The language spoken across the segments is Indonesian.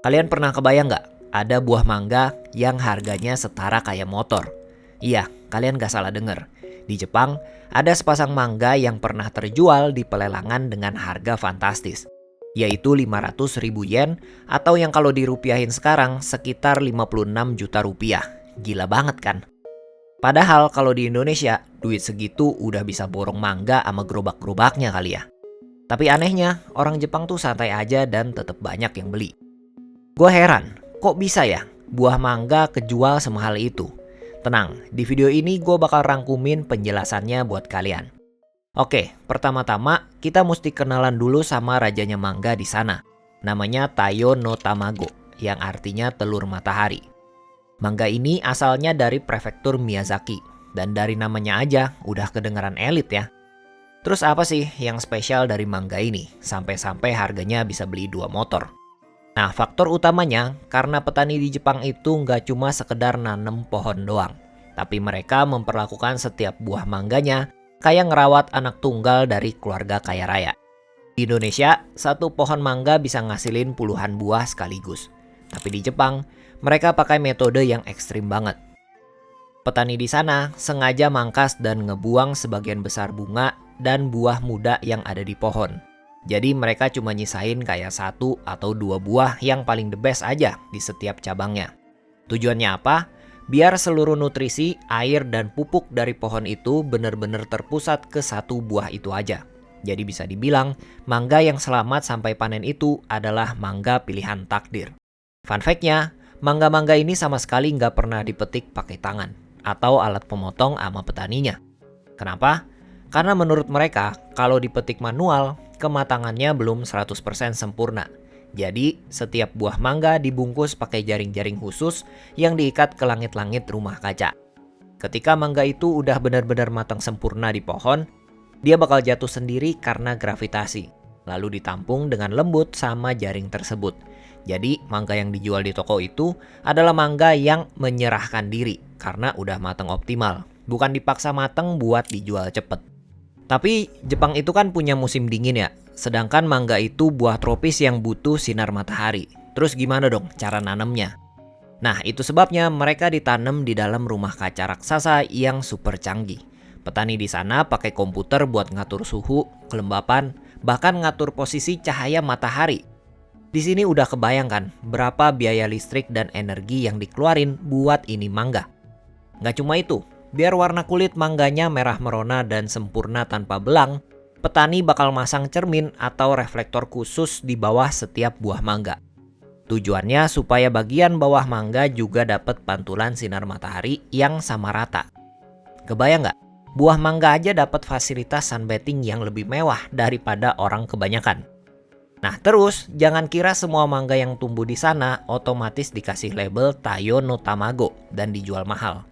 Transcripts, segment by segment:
Kalian pernah kebayang nggak? Ada buah mangga yang harganya setara kayak motor. Iya, kalian nggak salah dengar. Di Jepang, ada sepasang mangga yang pernah terjual di pelelangan dengan harga fantastis, yaitu 500.000 yen atau yang kalau dirupiahin sekarang sekitar 56 juta rupiah. Gila banget kan? Padahal kalau di Indonesia, duit segitu udah bisa borong mangga sama gerobak-gerobaknya kali ya. Tapi anehnya, orang Jepang tuh santai aja dan tetap banyak yang beli. Gue heran, kok bisa ya buah mangga kejual semahal itu? Tenang, di video ini gue bakal rangkumin penjelasannya buat kalian. Oke, pertama-tama kita mesti kenalan dulu sama rajanya mangga di sana. Namanya Tayo no Tamago, yang artinya telur matahari. Mangga ini asalnya dari prefektur Miyazaki, dan dari namanya aja udah kedengeran elit ya. Terus apa sih yang spesial dari mangga ini, sampai-sampai harganya bisa beli 2 motor? Nah, faktor utamanya karena petani di Jepang itu nggak cuma sekedar nanem pohon doang, tapi mereka memperlakukan setiap buah mangganya kayak ngerawat anak tunggal dari keluarga kaya raya. Di Indonesia, satu pohon mangga bisa ngasilin puluhan buah sekaligus. Tapi di Jepang, mereka pakai metode yang ekstrim banget. Petani di sana sengaja mangkas dan ngebuang sebagian besar bunga dan buah muda yang ada di pohon. Jadi mereka cuma nyisain kayak 1 atau 2 buah yang paling the best aja di setiap cabangnya. Tujuannya apa? Biar seluruh nutrisi, air, dan pupuk dari pohon itu benar-benar terpusat ke 1 buah itu aja. Jadi bisa dibilang, mangga yang selamat sampai panen itu adalah mangga pilihan takdir. Fun fact-nya, mangga-mangga ini sama sekali nggak pernah dipetik pakai tangan atau alat pemotong sama petaninya. Kenapa? Karena menurut mereka, kalau dipetik manual, kematangannya belum 100% sempurna. Jadi, setiap buah mangga dibungkus pakai jaring-jaring khusus yang diikat ke langit-langit rumah kaca. Ketika mangga itu udah benar-benar matang sempurna di pohon, dia bakal jatuh sendiri karena gravitasi, lalu ditampung dengan lembut sama jaring tersebut. Jadi, mangga yang dijual di toko itu adalah mangga yang menyerahkan diri karena udah matang optimal, bukan dipaksa matang buat dijual cepet. Tapi Jepang itu kan punya musim dingin ya, sedangkan mangga itu buah tropis yang butuh sinar matahari. Terus gimana dong cara nanemnya? Nah, itu sebabnya mereka ditanam di dalam rumah kaca raksasa yang super canggih. Petani di sana pakai komputer buat ngatur suhu, kelembapan, bahkan ngatur posisi cahaya matahari. Di sini udah kebayangkan berapa biaya listrik dan energi yang dikeluarin buat ini mangga. Nggak cuma itu, biar warna kulit mangganya merah merona dan sempurna tanpa belang, petani bakal masang cermin atau reflektor khusus di bawah setiap buah mangga. Tujuannya supaya bagian bawah mangga juga dapat pantulan sinar matahari yang sama rata. Kebayang nggak? Buah mangga aja dapat fasilitas sunbathing yang lebih mewah daripada orang kebanyakan. Nah terus, jangan kira semua mangga yang tumbuh di sana otomatis dikasih label Tayo no Tamago dan dijual mahal.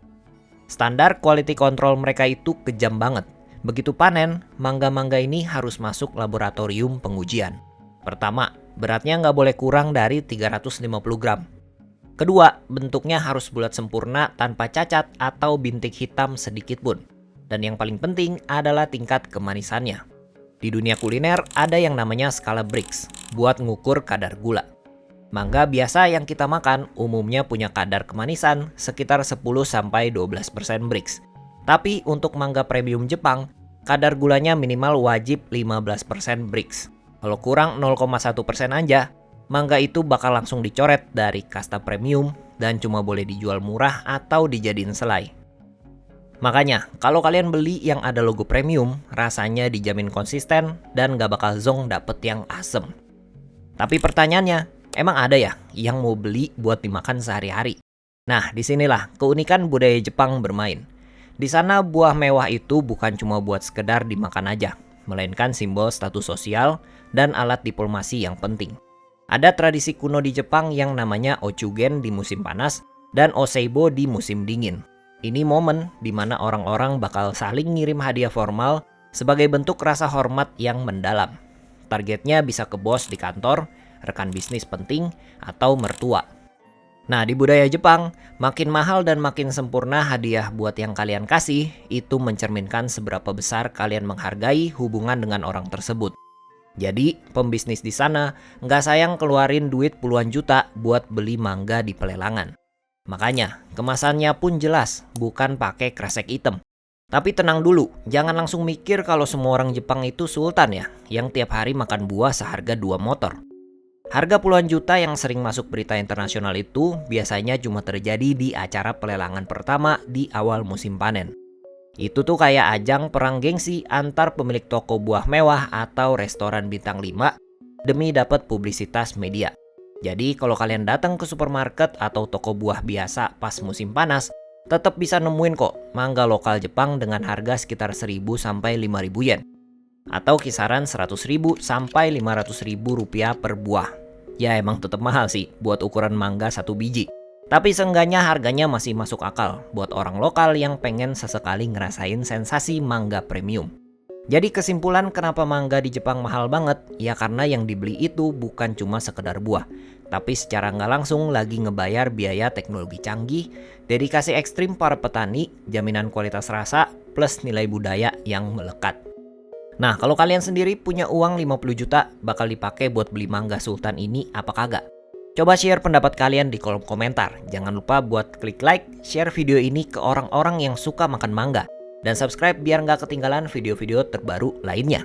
Standar quality control mereka itu kejam banget. Begitu panen, mangga-mangga ini harus masuk laboratorium pengujian. Pertama, beratnya nggak boleh kurang dari 350 gram. Kedua, bentuknya harus bulat sempurna tanpa cacat atau bintik hitam sedikit pun. Dan yang paling penting adalah tingkat kemanisannya. Di dunia kuliner ada yang namanya skala Brix buat ngukur kadar gula. Mangga biasa yang kita makan umumnya punya kadar kemanisan sekitar 10-12% Brix. Tapi untuk mangga premium Jepang, kadar gulanya minimal wajib 15% Brix. Kalau kurang 0,1% aja, mangga itu bakal langsung dicoret dari kasta premium dan cuma boleh dijual murah atau dijadiin selai. Makanya, kalau kalian beli yang ada logo premium, rasanya dijamin konsisten dan gak bakal zonk dapet yang asem. Tapi pertanyaannya, emang ada ya yang mau beli buat dimakan sehari-hari? Nah, disinilah keunikan budaya Jepang bermain. Di sana buah mewah itu bukan cuma buat sekedar dimakan aja, melainkan simbol status sosial dan alat diplomasi yang penting. Ada tradisi kuno di Jepang yang namanya Ochugen di musim panas dan Oseibo di musim dingin. Ini momen di mana orang-orang bakal saling ngirim hadiah formal sebagai bentuk rasa hormat yang mendalam. Targetnya bisa ke bos di kantor, rekan bisnis penting, atau mertua. Nah, di budaya Jepang, makin mahal dan makin sempurna hadiah buat yang kalian kasih, itu mencerminkan seberapa besar kalian menghargai hubungan dengan orang tersebut. Jadi, pembisnis di sana nggak sayang keluarin duit puluhan juta buat beli mangga di pelelangan. Makanya, kemasannya pun jelas, bukan pakai kresek hitam. Tapi tenang dulu, jangan langsung mikir kalau semua orang Jepang itu sultan ya, yang tiap hari makan buah seharga 2 motor. Harga puluhan juta yang sering masuk berita internasional itu biasanya cuma terjadi di acara pelelangan pertama di awal musim panen. Itu tuh kayak ajang perang gengsi antar pemilik toko buah mewah atau restoran bintang 5 demi dapat publisitas media. Jadi kalau kalian datang ke supermarket atau toko buah biasa pas musim panas, tetap bisa nemuin kok mangga lokal Jepang dengan harga sekitar 1.000 sampai 5.000 yen. Atau kisaran 100.000 sampai 500.000 rupiah per buah. Ya emang tetap mahal sih buat ukuran mangga 1 biji. Tapi seenggaknya harganya masih masuk akal buat orang lokal yang pengen sesekali ngerasain sensasi mangga premium. Jadi kesimpulan kenapa mangga di Jepang mahal banget, ya karena yang dibeli itu bukan cuma sekedar buah, tapi secara nggak langsung lagi ngebayar biaya teknologi canggih, dedikasi ekstrim para petani, jaminan kualitas rasa, plus nilai budaya yang melekat. Nah, kalau kalian sendiri punya uang 50 juta bakal dipakai buat beli mangga sultan ini apa kagak? Coba share pendapat kalian di kolom komentar. Jangan lupa buat klik like, share video ini ke orang-orang yang suka makan mangga. Dan subscribe biar nggak ketinggalan video-video terbaru lainnya.